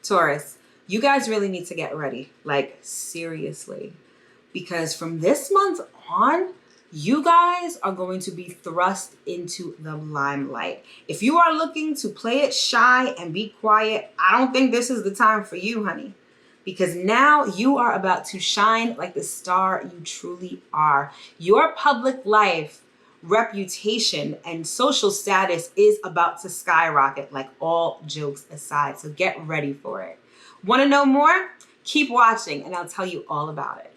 Taurus, you guys really need to get ready, like seriously, because from this month on, you guys are going to be thrust into the limelight. If you are looking to play it shy and be quiet, I don't think this is the time for you, honey, because now you are about to shine like the star you truly are. Your public life, reputation, and social status is about to skyrocket, like all jokes aside. So get ready for it. Want to know more? Keep watching and I'll tell you all about it.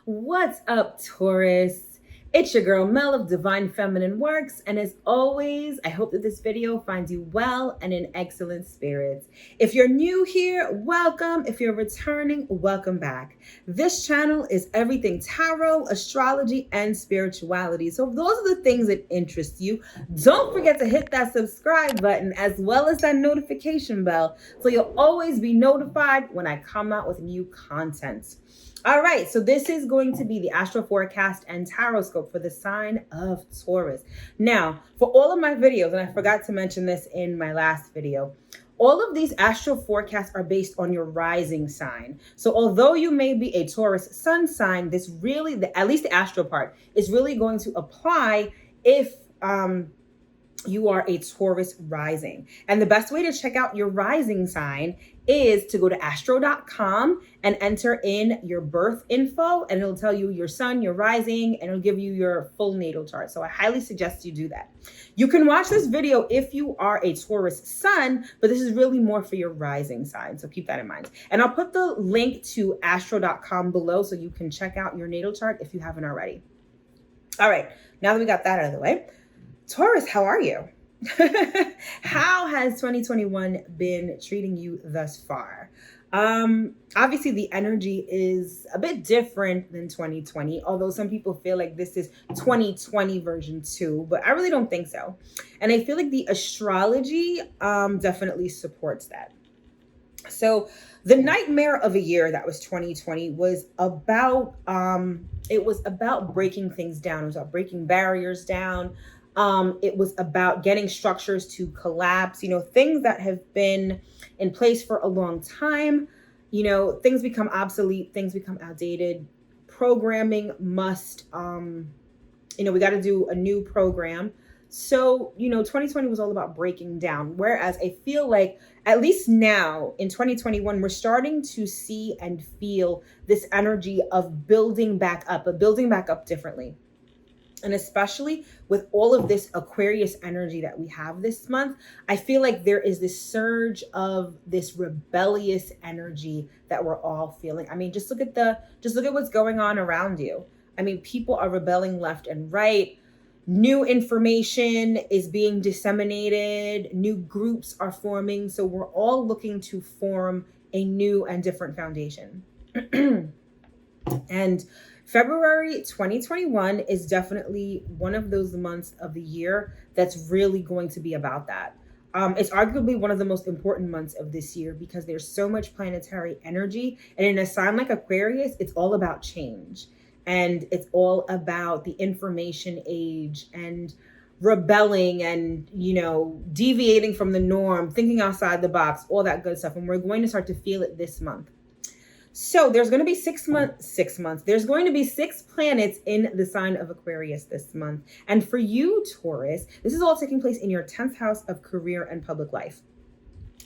What's up, Taurus? It's your girl Mel of Divine Feminine Works, and as always, I hope that this video finds you well and in excellent spirits. If you're new here, welcome. If you're returning, welcome back. This channel is everything tarot, astrology, and spirituality. So if those are the things that interest you, don't forget to hit that subscribe button as well as that notification bell so you'll always be notified when I come out with new content. All right, so this is going to be the astro forecast and horoscope for the sign of Taurus. Now, for all of my videos, and I forgot to mention this in my last video, all of these astro forecasts are based on your rising sign. So although you may be a Taurus sun sign, this really, at least the astro part, is really going to apply if you are a Taurus rising. And the best way to check out your rising sign is to go to astro.com and enter in your birth info, and it'll tell you your sun, your rising, and it'll give you your full natal chart. So I highly suggest you do that. You can watch this video if you are a Taurus sun, but this is really more for your rising sign. So keep that in mind. And I'll put the link to astro.com below so you can check out your natal chart if you haven't already. All right, now that we got that out of the way, Taurus, how are you? How has 2021 been treating you thus far? Obviously the energy is a bit different than 2020, although some people feel like this is 2020 version 2, but I really don't think so. And I feel like the astrology definitely supports that. So the nightmare of a year that was 2020 was about breaking things down. It was about breaking barriers down. It was about getting structures to collapse, things that have been in place for a long time. Things become obsolete, things become outdated. Programming must, we got to do a new program. So, 2020 was all about breaking down. Whereas I feel like at least now in 2021, we're starting to see and feel this energy of building back up, but building back up differently. And especially with all of this Aquarius energy that we have this month, I feel like there is this surge of this rebellious energy that we're all feeling. I mean, just look at what's going on around you. I mean, people are rebelling left and right. New information is being disseminated. New groups are forming. So we're all looking to form a new and different foundation. And February 2021 is definitely one of those months of the year that's really going to be about that. It's arguably one of the most important months of this year because there's so much planetary energy. And in a sign like Aquarius, it's all about change. And it's all about the information age and rebelling and, deviating from the norm, thinking outside the box, all that good stuff. And we're going to start to feel it this month. So there's going to be 6 months. There's going to be 6 planets in the sign of Aquarius this month. And for you, Taurus, this is all taking place in your 10th house of career and public life.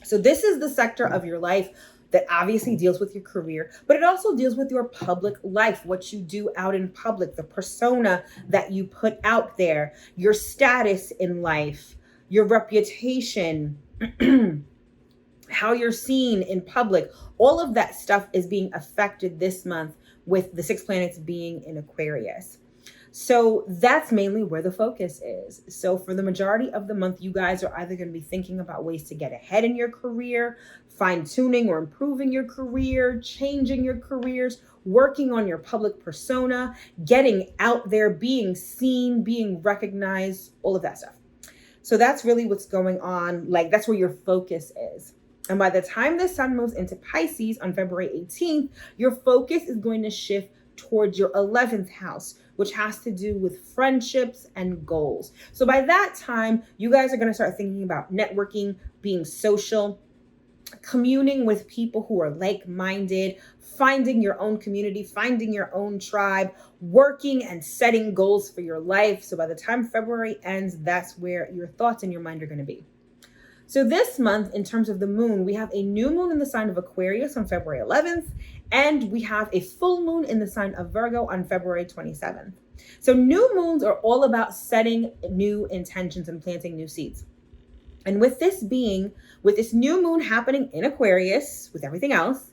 So this is the sector of your life that obviously deals with your career, but it also deals with your public life, what you do out in public, the persona that you put out there, your status in life, your reputation, how you're seen in public. All of that stuff is being affected this month with the 6 planets being in Aquarius. So that's mainly where the focus is. So for the majority of the month, you guys are either going to be thinking about ways to get ahead in your career, fine-tuning or improving your career, changing your careers, working on your public persona, getting out there, being seen, being recognized, all of that stuff. So that's really what's going on. Like, that's where your focus is. And by the time the sun moves into Pisces on February 18th, your focus is going to shift towards your 11th house, which has to do with friendships and goals. So by that time, you guys are going to start thinking about networking, being social, communing with people who are like-minded, finding your own community, finding your own tribe, working and setting goals for your life. So by the time February ends, that's where your thoughts and your mind are going to be. So this month, in terms of the moon, we have a new moon in the sign of Aquarius on February 11th, and we have a full moon in the sign of Virgo on February 27th. So new moons are all about setting new intentions and planting new seeds. And with this new moon happening in Aquarius, with everything else,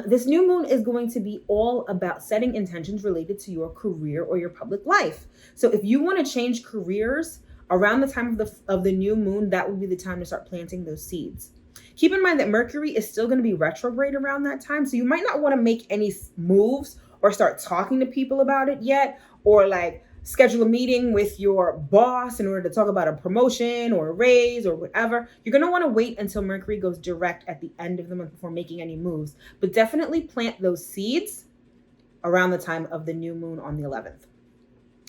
this new moon is going to be all about setting intentions related to your career or your public life. So if you want to change careers around the time of the new moon, that would be the time to start planting those seeds. Keep in mind that Mercury is still going to be retrograde around that time. So you might not want to make any moves or start talking to people about it yet, or like schedule a meeting with your boss in order to talk about a promotion or a raise or whatever. You're going to want to wait until Mercury goes direct at the end of the month before making any moves. But definitely plant those seeds around the time of the new moon on the 11th.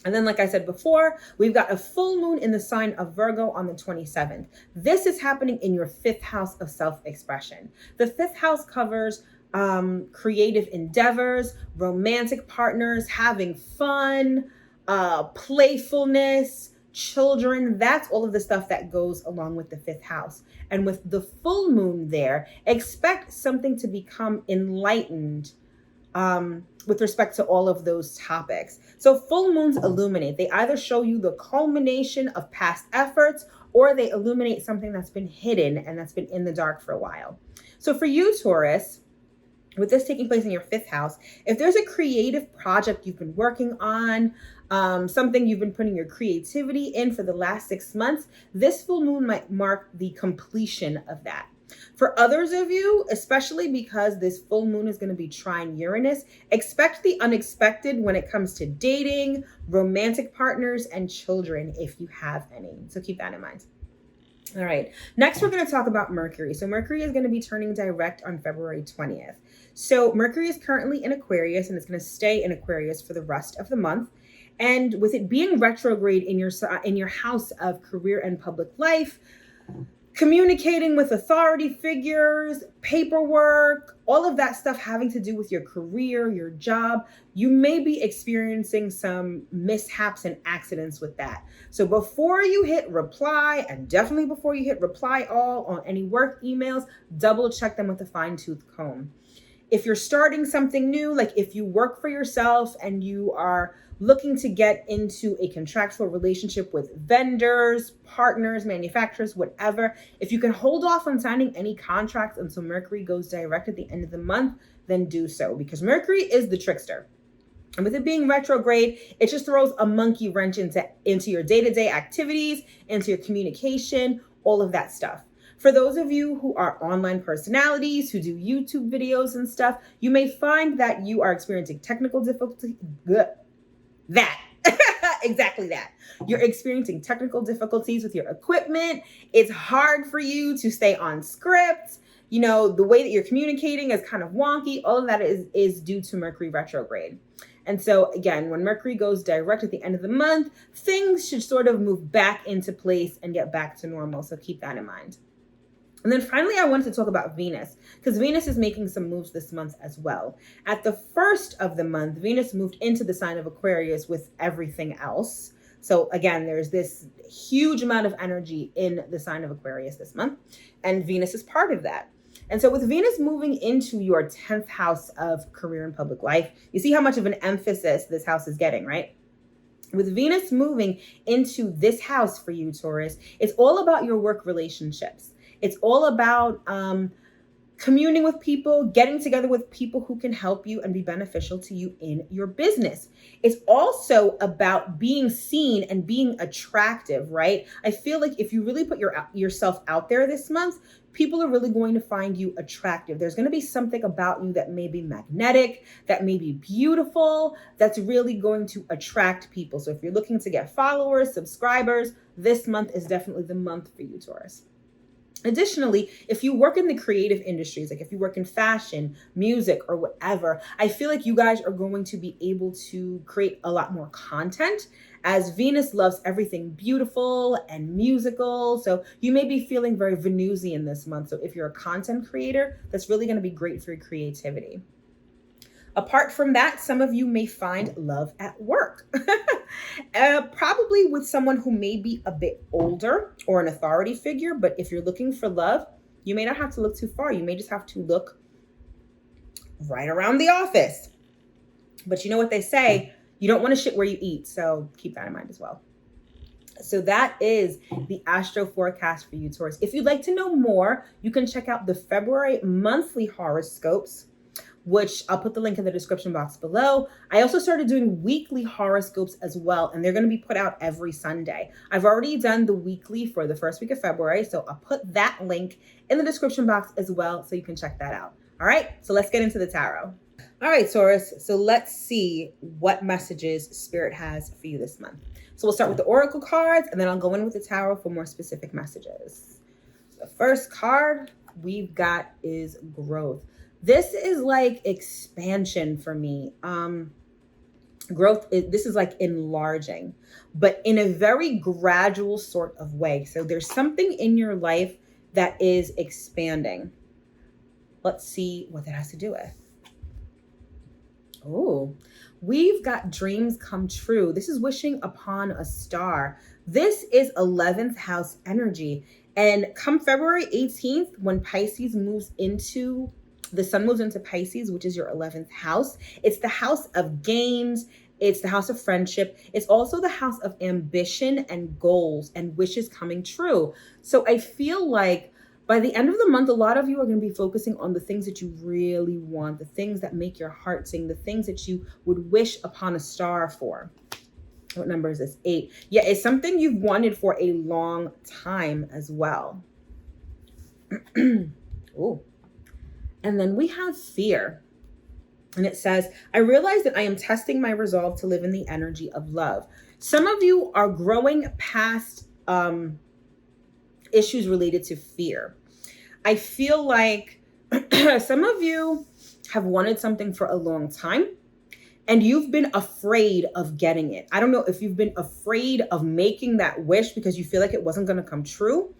And then, like I said before, we've got a full moon in the sign of Virgo on the 27th. This is happening in your 5th house of self-expression. The 5th house covers creative endeavors, romantic partners, having fun, playfulness, children. That's all of the stuff that goes along with the 5th house. And with the full moon there, expect something to become enlightened with respect to all of those topics. So full moons illuminate. They either show you the culmination of past efforts, or they illuminate something that's been hidden and that's been in the dark for a while. So for you, Taurus, with this taking place in your 5th house, if there's a creative project you've been working on, something you've been putting your creativity in for the last 6 months, this full moon might mark the completion of that. For others of you, especially because this full moon is going to be trine Uranus, expect the unexpected when it comes to dating, romantic partners, and children if you have any. So keep that in mind. All right, next we're going to talk about Mercury. So Mercury is going to be turning direct on February 20th. So Mercury is currently in Aquarius, and it's going to stay in Aquarius for the rest of the month. And with it being retrograde in your house of career and public life, communicating with authority figures, paperwork, all of that stuff having to do with your career, your job, you may be experiencing some mishaps and accidents with that. So before you hit reply, and definitely before you hit reply all on any work emails, double check them with a fine-tooth comb. If you're starting something new, like if you work for yourself and you are looking to get into a contractual relationship with vendors, partners, manufacturers, whatever, if you can hold off on signing any contracts until Mercury goes direct at the end of the month, then do so, because Mercury is the trickster. And with it being retrograde, it just throws a monkey wrench into your day-to-day activities, into your communication, all of that stuff. For those of you who are online personalities, who do YouTube videos and stuff, you may find that you are experiencing technical difficulty. Exactly that. You're experiencing technical difficulties with your equipment. It's hard for you to stay on script. You know, the way that you're communicating is kind of wonky. All of that is due to Mercury retrograde. And so again, when Mercury goes direct at the end of the month, things should sort of move back into place and get back to normal. So keep that in mind. And then finally, I wanted to talk about Venus, because Venus is making some moves this month as well. At the first of the month, Venus moved into the sign of Aquarius with everything else. So again, there's this huge amount of energy in the sign of Aquarius this month, and Venus is part of that. And so with Venus moving into your 10th house of career and public life, you see how much of an emphasis this house is getting, right? With Venus moving into this house for you, Taurus, it's all about your work relationships. It's all about communing with people, getting together with people who can help you and be beneficial to you in your business. It's also about being seen and being attractive, right? I feel like if you really put yourself out there this month, people are really going to find you attractive. There's going to be something about you that may be magnetic, that may be beautiful, that's really going to attract people. So if you're looking to get followers, subscribers, this month is definitely the month for you, Taurus. Additionally, if you work in the creative industries, like if you work in fashion, music, or whatever, I feel like you guys are going to be able to create a lot more content, as Venus loves everything beautiful and musical. So you may be feeling very Venusian this month. So if you're a content creator, that's really going to be great for your creativity. Apart from that, some of you may find love at work, probably with someone who may be a bit older or an authority figure. But if you're looking for love, you may not have to look too far. You may just have to look right around the office. But you know what they say, you don't want to shit where you eat. So keep that in mind as well. So that is the astro forecast for you, Taurus. If you'd like to know more, you can check out the February monthly horoscopes, which I'll put the link in the description box below. I also started doing weekly horoscopes as well, and they're going to be put out every Sunday. I've already done the weekly for the first week of February, so I'll put that link in the description box as well, so you can check that out. All right, so let's get into the tarot. All right, Taurus, so let's see what messages Spirit has for you this month. So we'll start with the oracle cards, and then I'll go in with the tarot for more specific messages. So the first card we've got is growth. This is like expansion for me. This is like enlarging, but in a very gradual sort of way. So there's something in your life that is expanding. Let's see what that has to do with. Oh, we've got dreams come true. This is wishing upon a star. This is 11th house energy. And come February 18th, when Pisces moves into the sun moves into Pisces, which is your 11th house. It's the house of gains. It's the house of friendship. It's also the house of ambition and goals and wishes coming true. So I feel like by the end of the month, a lot of you are going to be focusing on the things that you really want, the things that make your heart sing, the things that you would wish upon a star for. What number is this? 8. Yeah, it's something you've wanted for a long time as well. Oh. And then we have fear. And it says, I realize that I am testing my resolve to live in the energy of love. Some of you are growing past issues related to fear. I feel like some of you have wanted something for a long time and you've been afraid of getting it. I don't know if you've been afraid of making that wish because you feel like it wasn't going to come true,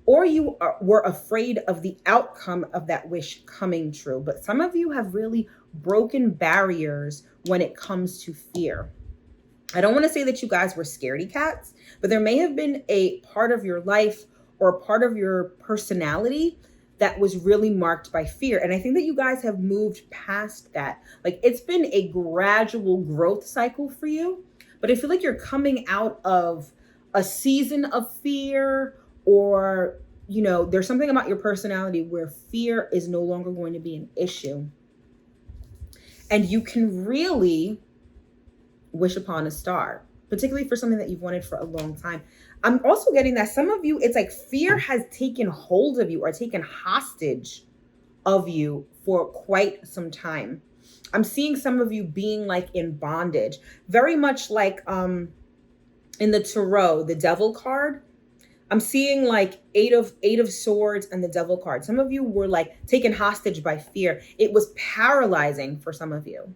or you were afraid of the outcome of that wish coming true. But some of you have really broken barriers when it comes to fear. I don't want to say that you guys were scaredy cats, but there may have been a part of your life or a part of your personality that was really marked by fear. And I think that you guys have moved past that. Like, it's been a gradual growth cycle for you, but I feel like you're coming out of a season of fear, or, you know, there's something about your personality where fear is no longer going to be an issue. And you can really wish upon a star, particularly for something that you've wanted for a long time. I'm also getting that some of you, it's like fear has taken hold of you or taken hostage of you for quite some time. I'm seeing some of you being like in bondage, very much like in the Tarot, the Devil card. I'm seeing like eight of swords and the Devil card. Some of you were like taken hostage by fear. It was paralyzing for some of you.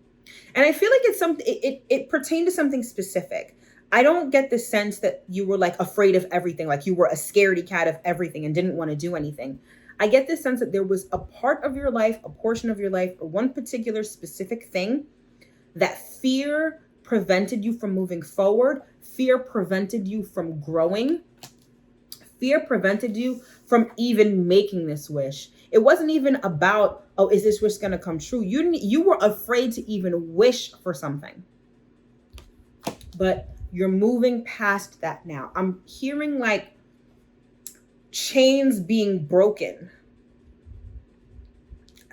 And I feel like it's something, it pertained to something specific. I don't get the sense that you were like afraid of everything, like you were a scaredy cat of everything and didn't want to do anything. I get the sense that there was a part of your life, a portion of your life, or one particular specific thing that fear prevented you from moving forward. Fear prevented you from growing. Fear prevented you from even making this wish. It wasn't even about, oh, is this wish going to come true? You were afraid to even wish for something. But you're moving past that now. I'm hearing like chains being broken.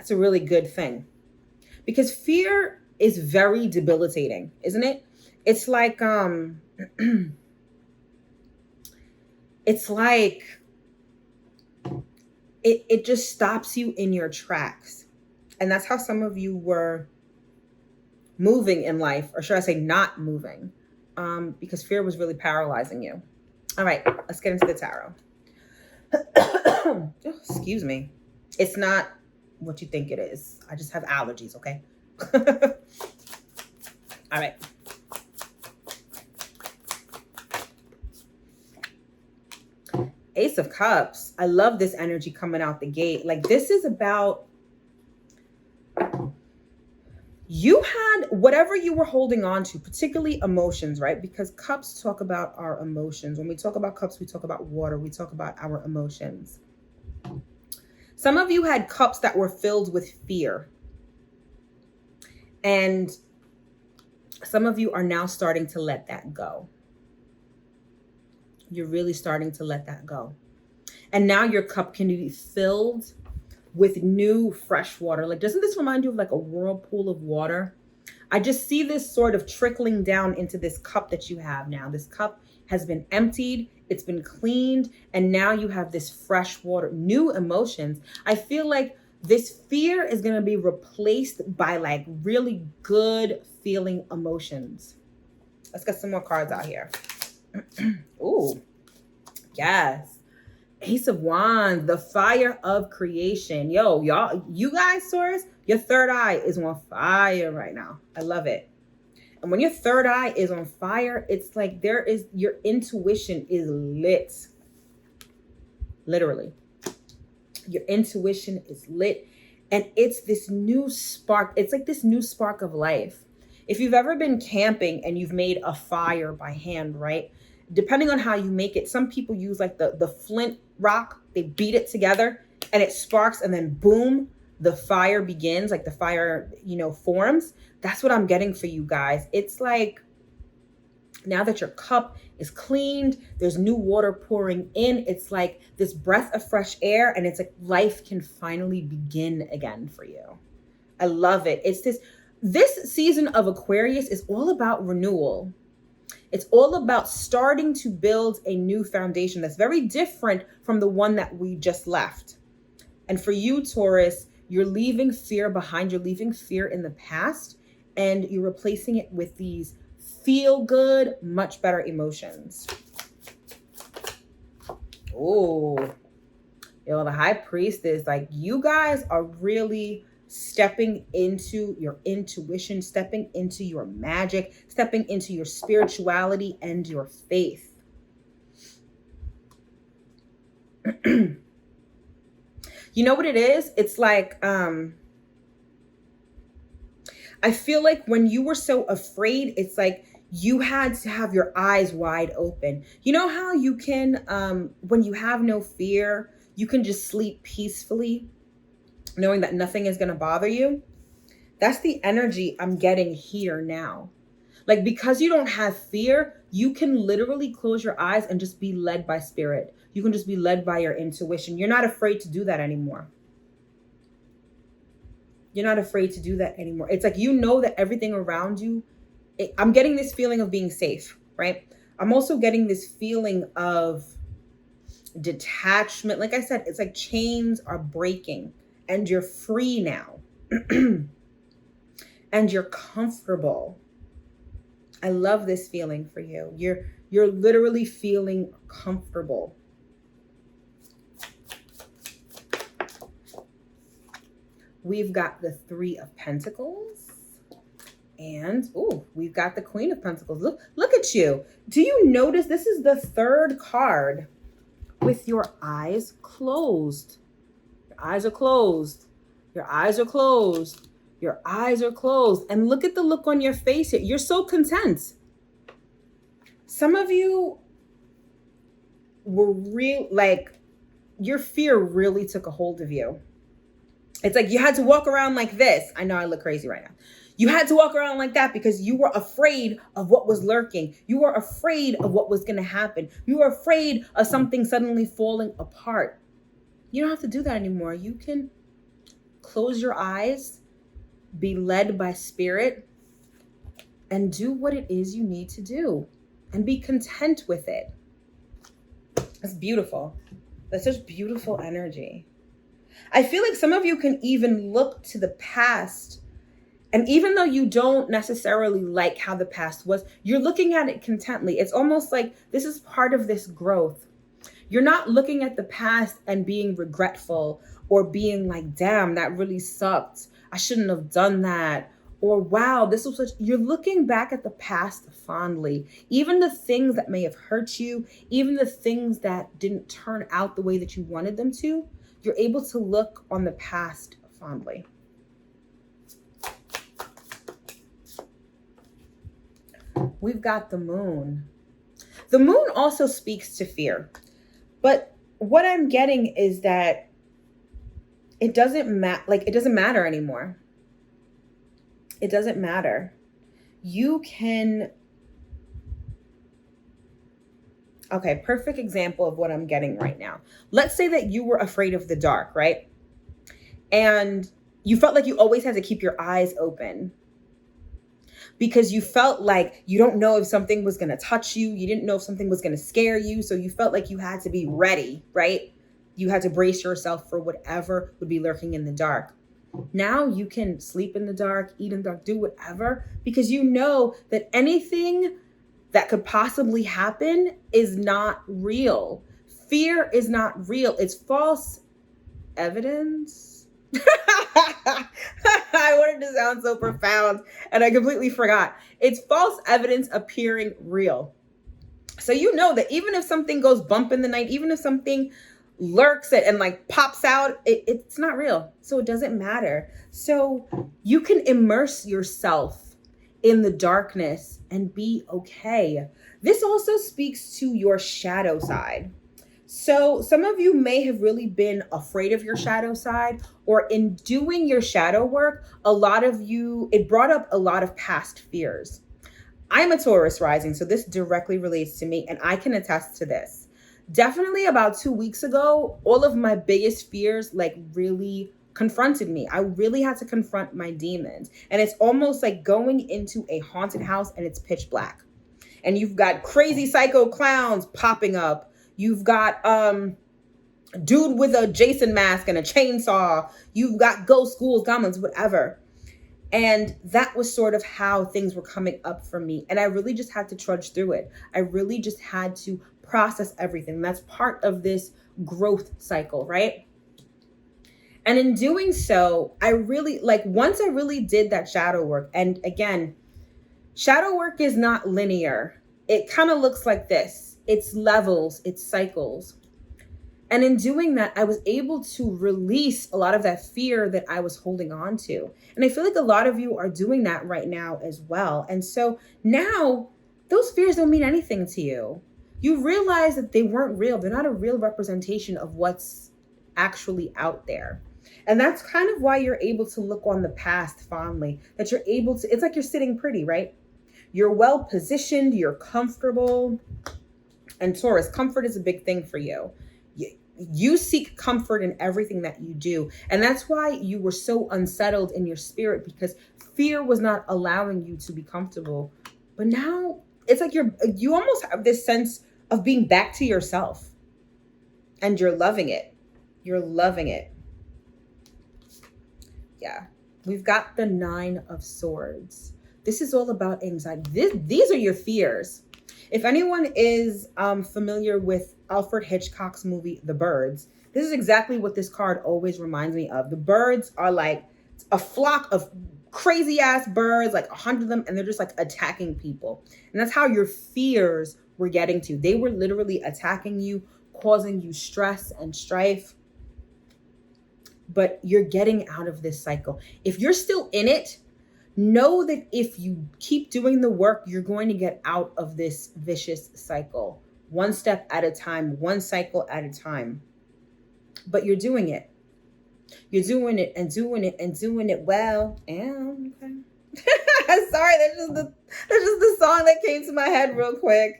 That's a really good thing. Because fear is very debilitating, isn't it? It's like it's like it just stops you in your tracks. And that's how some of you were moving in life, or should I say not moving, because fear was really paralyzing you. All right, let's get into the tarot. Oh, excuse me. It's not what you think it is. I just have allergies, okay? All right. Ace of Cups. I love this energy coming out the gate. Like, this is about you had whatever you were holding on to, particularly emotions, right? Because cups talk about our emotions. When we talk about cups, we talk about water. We talk about our emotions. Some of you had cups that were filled with fear. And some of you are now starting to let that go. You're really starting to let that go. And now your cup can be filled with new fresh water. Like, doesn't this remind you of like a whirlpool of water? I just see this sort of trickling down into this cup that you have now. This cup has been emptied, it's been cleaned, and now you have this fresh water, new emotions. I feel like this fear is going to be replaced by like really good feeling emotions. Let's get some more cards out here. Ooh, yes. Ace of Wands, the fire of creation. Yo, y'all, you guys, Taurus, your third eye is on fire right now. I love it. And when your third eye is on fire, it's like your intuition is lit. Literally. Your intuition is lit. And it's this new spark. It's like this new spark of life. If you've ever been camping and you've made a fire by hand, right? Depending on how you make it, some people use like the flint rock. They beat it together and it sparks, and then boom, the fire begins, like the fire, forms. That's what I'm getting for you guys. It's like now that your cup is cleaned, there's new water pouring in. It's like this breath of fresh air, and it's like life can finally begin again for you. I love it. It's this season of Aquarius is all about renewal. It's all about starting to build a new foundation that's very different from the one that we just left. And for you, Taurus, you're leaving fear behind. You're leaving fear in the past, and you're replacing it with these feel good, much better emotions. Oh, the High Priestess, like, you guys are really stepping into your intuition, stepping into your magic, stepping into your spirituality and your faith. You know what it is? It's like, I feel like when you were so afraid, it's like you had to have your eyes wide open. You know how you can, when you have no fear, you can just sleep peacefully, knowing that nothing is going to bother you? That's the energy I'm getting here now. Like, because you don't have fear, you can literally close your eyes and just be led by spirit. You can just be led by your intuition. You're not afraid to do that anymore. You're not afraid to do that anymore. It's like, you know that everything around you, I'm getting this feeling of being safe, right? I'm also getting this feeling of detachment. Like I said, it's like chains are breaking. And you're free now. And you're comfortable. I love this feeling for you. You're literally feeling comfortable. We've got the Three of Pentacles. And we've got the Queen of Pentacles. Look at you. Do you notice this is the third card with your eyes closed? Eyes are closed. Your eyes are closed. Your eyes are closed. And look at the look on your face here. You're so content. Some of you were your fear really took a hold of you. It's like you had to walk around like this. I know I look crazy right now. You had to walk around like that because you were afraid of what was lurking. You were afraid of what was going to happen. You were afraid of something suddenly falling apart. You don't have to do that anymore. You can close your eyes, be led by spirit, and do what it is you need to do and be content with it. That's beautiful. That's just beautiful energy. I feel like some of you can even look to the past, and even though you don't necessarily like how the past was, you're looking at it contently. It's almost like this is part of this growth. You're not looking at the past and being regretful or being like, damn, that really sucked. I shouldn't have done that. Or wow, this was such, you're looking back at the past fondly. Even the things that may have hurt you, even the things that didn't turn out the way that you wanted them to, you're able to look on the past fondly. We've got the moon. The moon also speaks to fear. But what I'm getting is that it doesn't matter anymore. It doesn't matter. You can, okay, perfect example of what I'm getting right now. Let's say that you were afraid of the dark, right? And you felt like you always had to keep your eyes open because you felt like you don't know if something was going to touch you. You didn't know if something was going to scare you. So you felt like you had to be ready, right? You had to brace yourself for whatever would be lurking in the dark. Now you can sleep in the dark, eat in the dark, do whatever, because you know that anything that could possibly happen is not real. Fear is not real. It's false evidence. I wanted to sound so profound and I completely forgot. It's false evidence appearing real. So you know that even if something goes bump in the night, even if something lurks it and like pops out, it's not real. So it doesn't matter. So you can immerse yourself in the darkness and be okay. This also speaks to your shadow side. So some of you may have really been afraid of your shadow side, or in doing your shadow work, a lot of you, it brought up a lot of past fears. I'm a Taurus rising, so this directly relates to me and I can attest to this. Definitely about 2 weeks ago, all of my biggest fears like really confronted me. I really had to confront my demons. And it's almost like going into a haunted house and it's pitch black. And you've got crazy psycho clowns popping up. You've got dude with a Jason mask and a chainsaw. You've got ghosts, ghouls, goblins, whatever. And that was sort of how things were coming up for me. And I really just had to trudge through it. I really just had to process everything. That's part of this growth cycle, right? And in doing so, I really, once I really did that shadow work, and again, shadow work is not linear. It kind of looks like this. It's levels, it's cycles. And in doing that, I was able to release a lot of that fear that I was holding on to. And I feel like a lot of you are doing that right now as well. And so now those fears don't mean anything to you. You realize that they weren't real. They're not a real representation of what's actually out there. And that's kind of why you're able to look on the past fondly, that you're able to, it's like you're sitting pretty, right? You're well positioned, you're comfortable. And Taurus, comfort is a big thing for you. You seek comfort in everything that you do. And that's why you were so unsettled in your spirit, because fear was not allowing you to be comfortable. But now it's like you almost have this sense of being back to yourself. And you're loving it. You're loving it. Yeah. We've got the 9 of Swords. This is all about anxiety. These are your fears. If anyone is familiar with Alfred Hitchcock's movie, The Birds, this is exactly what this card always reminds me of. The birds are like a flock of crazy ass birds, like 100 of them, and they're just like attacking people. And that's how your fears were getting to. They were literally attacking you, causing you stress and strife. But you're getting out of this cycle. If you're still in it, know that if you keep doing the work, you're going to get out of this vicious cycle. One step at a time, one cycle at a time. But you're doing it. You're doing it and doing it and doing it well. And okay. Sorry, that's just the song that came to my head real quick.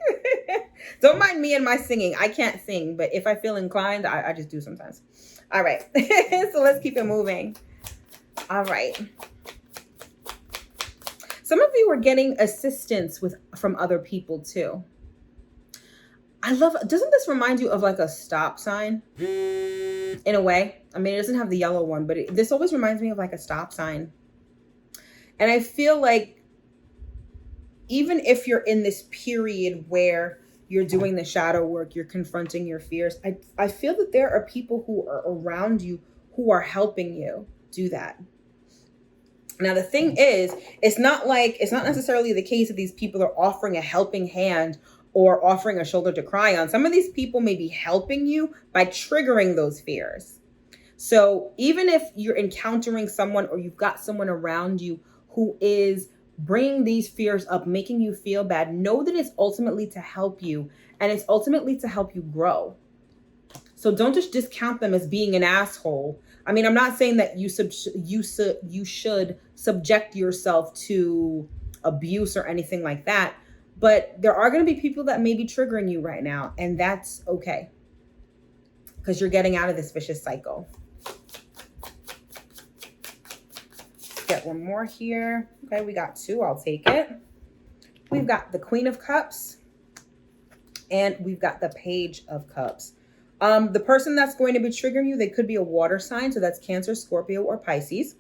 Don't mind me and my singing. I can't sing, but if I feel inclined, I just do sometimes. All right. So let's keep it moving. All right. Some of you are getting assistance from other people too. Doesn't this remind you of like a stop sign in a way? I mean, it doesn't have the yellow one, but this always reminds me of like a stop sign. And I feel like even if you're in this period where you're doing the shadow work, you're confronting your fears, I feel that there are people who are around you who are helping you do that. Now, the thing is, it's not necessarily the case that these people are offering a helping hand or offering a shoulder to cry on. Some of these people may be helping you by triggering those fears. So even if you're encountering someone or you've got someone around you who is bringing these fears up, making you feel bad, know that it's ultimately to help you, and it's ultimately to help you grow. So don't just discount them as being an asshole. I mean, I'm not saying that you should subject yourself to abuse or anything like that, but there are going to be people that may be triggering you right now, and that's okay, because you're getting out of this vicious cycle. Get one more here. Okay, we got two. I'll take it. We've got the Queen of Cups, and we've got the Page of Cups. The person that's going to be triggering you, they could be a water sign. So that's Cancer, Scorpio, or Pisces.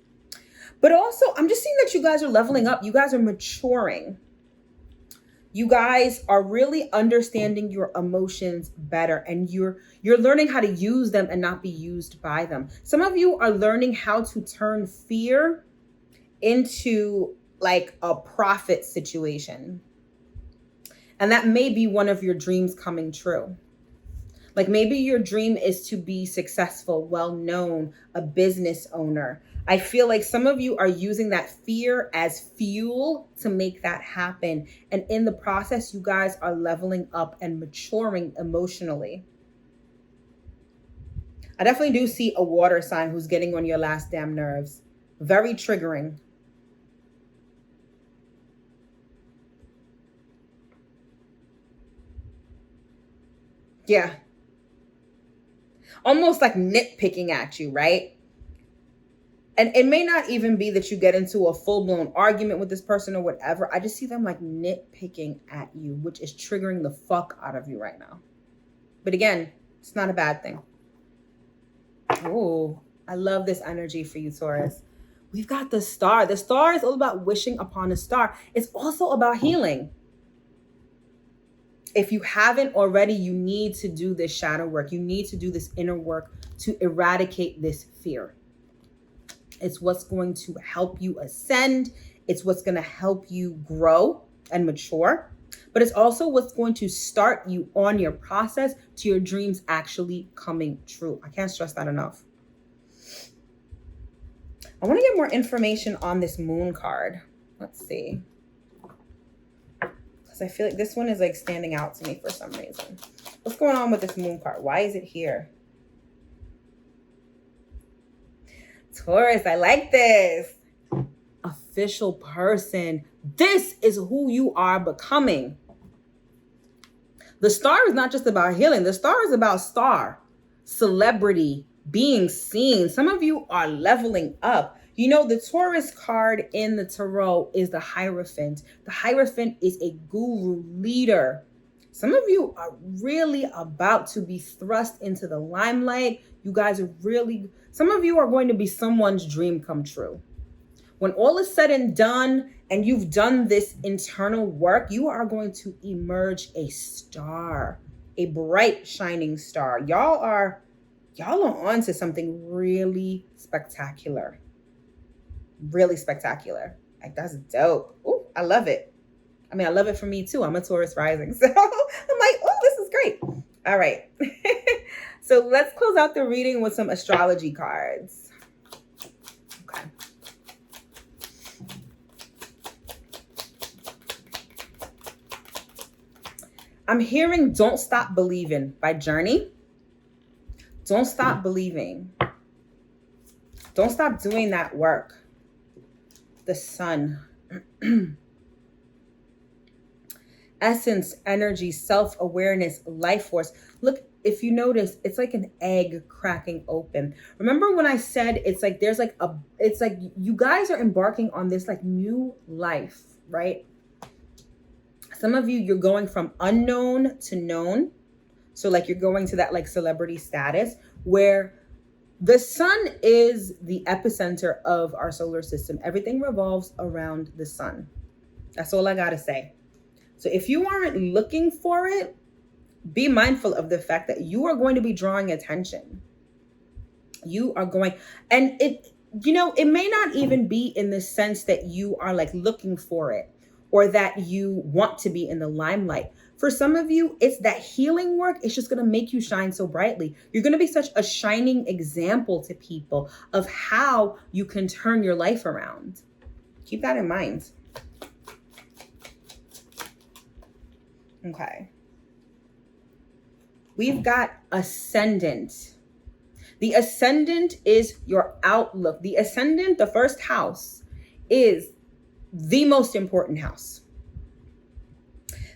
But also, I'm just seeing that you guys are leveling up. You guys are maturing. You guys are really understanding your emotions better, and you're learning how to use them and not be used by them. Some of you are learning how to turn fear into like a profit situation. And that may be one of your dreams coming true. Like maybe your dream is to be successful, well-known, a business owner. I feel like some of you are using that fear as fuel to make that happen. And in the process, you guys are leveling up and maturing emotionally. I definitely do see a water sign who's getting on your last damn nerves. Very triggering. Yeah. Almost like nitpicking at you, right? And it may not even be that you get into a full-blown argument with this person or whatever. I just see them like nitpicking at you, which is triggering the fuck out of you right now. But again, it's not a bad thing. Oh, I love this energy for you, Taurus. We've got the Star. The Star is all about wishing upon a star. It's also about healing. If you haven't already, you need to do this shadow work. You need to do this inner work to eradicate this fear. It's what's going to help you ascend. It's what's going to help you grow and mature. But it's also what's going to start you on your process to your dreams actually coming true. I can't stress that enough. I want to get more information on this Moon card. Let's see. I feel like this one is like standing out to me for some reason. What's going on with this Moon card? Why is it here? Taurus, I like this. Official person. This is who you are becoming. The Star is not just about healing. The Star is about celebrity, being seen. Some of you are leveling up. You know, the Taurus card in the Tarot is the Hierophant. The Hierophant is a guru leader. Some of you are really about to be thrust into the limelight. You guys are some of you are going to be someone's dream come true. When all is said and done, and you've done this internal work, you are going to emerge a star, a bright, shining star. Y'all are on to something really spectacular. Really spectacular. Like, that's dope. Ooh, I love it. I mean, I love it for me too. I'm a Taurus rising. So I'm like, oh, this is great. All right. So let's close out the reading with some astrology cards. Okay. I'm hearing Don't Stop Believing by Journey. Don't stop believing. Don't stop doing that work. The Sun. Essence, energy, self-awareness, life force. Look, if you notice, it's like an egg cracking open. Remember when I said it's like there's like it's like you guys are embarking on this like new life, right? Some of you, you're going from unknown to known. So like you're going to that like celebrity status where the sun is the epicenter of our solar system. Everything revolves around the sun. That's all I gotta say. So if you aren't looking for it, be mindful of the fact that you are going to be drawing attention. You are going, and it, you know, it may not even be in the sense that you are like looking for it or that you want to be in the limelight. For some of you, it's that healing work. It's just going to make you shine so brightly. You're going to be such a shining example to people of how you can turn your life around. Keep that in mind. Okay. We've got Ascendant. The Ascendant is your outlook. The Ascendant, the first house, is the most important house.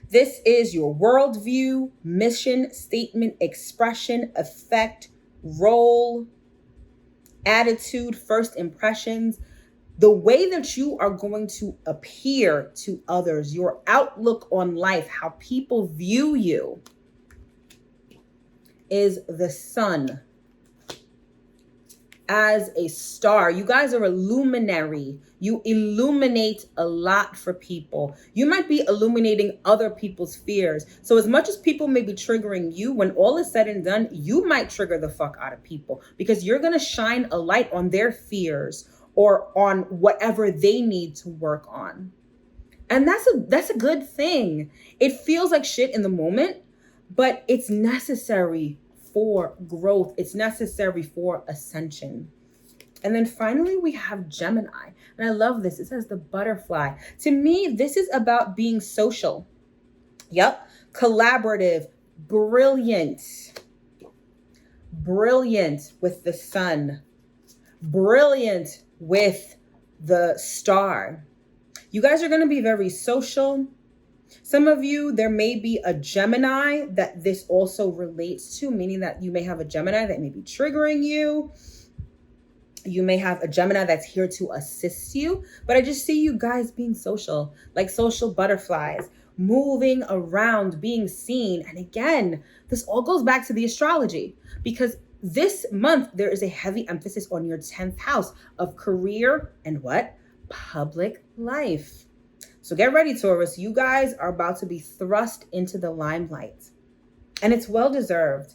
This is your worldview, mission, statement, expression, effect, role, attitude, first impressions, the way that you are going to appear to others, your outlook on life, how people view you, is the sun. As a star, you guys are a luminary. You illuminate a lot for people. You might be illuminating other people's fears. So as much as people may be triggering you, when all is said and done, you might trigger the fuck out of people because you're going to shine a light on their fears or on whatever they need to work on. And that's a good thing. It feels like shit in the moment, but it's necessary for growth. It's necessary for ascension. And then finally, we have Gemini. And I love this. It says the butterfly. To me, this is about being social. Yep. Collaborative. Brilliant. Brilliant with the sun. Brilliant with the star. You guys are going to be very social. Some of you, there may be a Gemini that this also relates to, meaning that you may have a Gemini that may be triggering you. You may have a Gemini that's here to assist you. But I just see you guys being social, like social butterflies, moving around, being seen. And again, this all goes back to the astrology because this month, there is a heavy emphasis on your 10th house of career and what? Public life. So get ready, Taurus. You guys are about to be thrust into the limelight. And it's well deserved.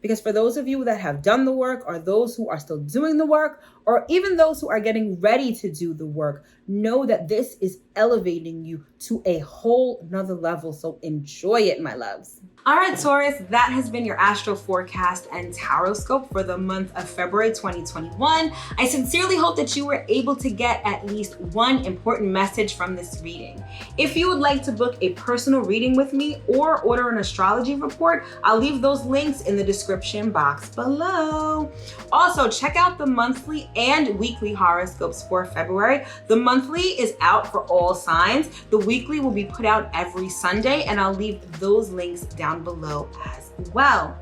Because for those of you that have done the work, or those who are still doing the work, or even those who are getting ready to do the work, know that this is elevating you to a whole nother level. So enjoy it, my loves. All right, Taurus, that has been your astro forecast and Taroscope for the month of February 2021. I sincerely hope that you were able to get at least one important message from this reading. If you would like to book a personal reading with me or order an astrology report, I'll leave those links in the description box below. Also, check out the monthly and weekly horoscopes for February. The monthly is out for all signs. The weekly will be put out every Sunday, and I'll leave those links down below as well.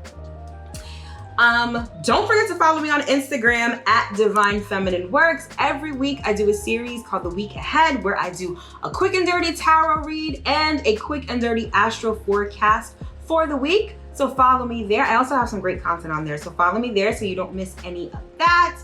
Don't forget to follow me on Instagram at Divine Feminine Works. Every week I do a series called The Week Ahead where I do a quick and dirty tarot read and a quick and dirty astro forecast for the week. So follow me there. I also have some great content on there. So follow me there so you don't miss any of that.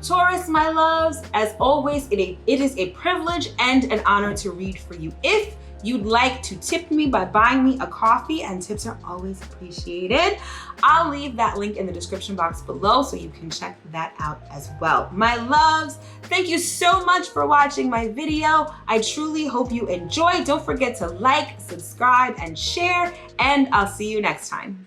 Taurus, my loves, as always, it is a privilege and an honor to read for you. If you'd like to tip me by buying me a coffee, and tips are always appreciated, I'll leave that link in the description box below so you can check that out as well. My loves, thank you so much for watching my video. I truly hope you enjoyed. Don't forget to like, subscribe, and share, and I'll see you next time.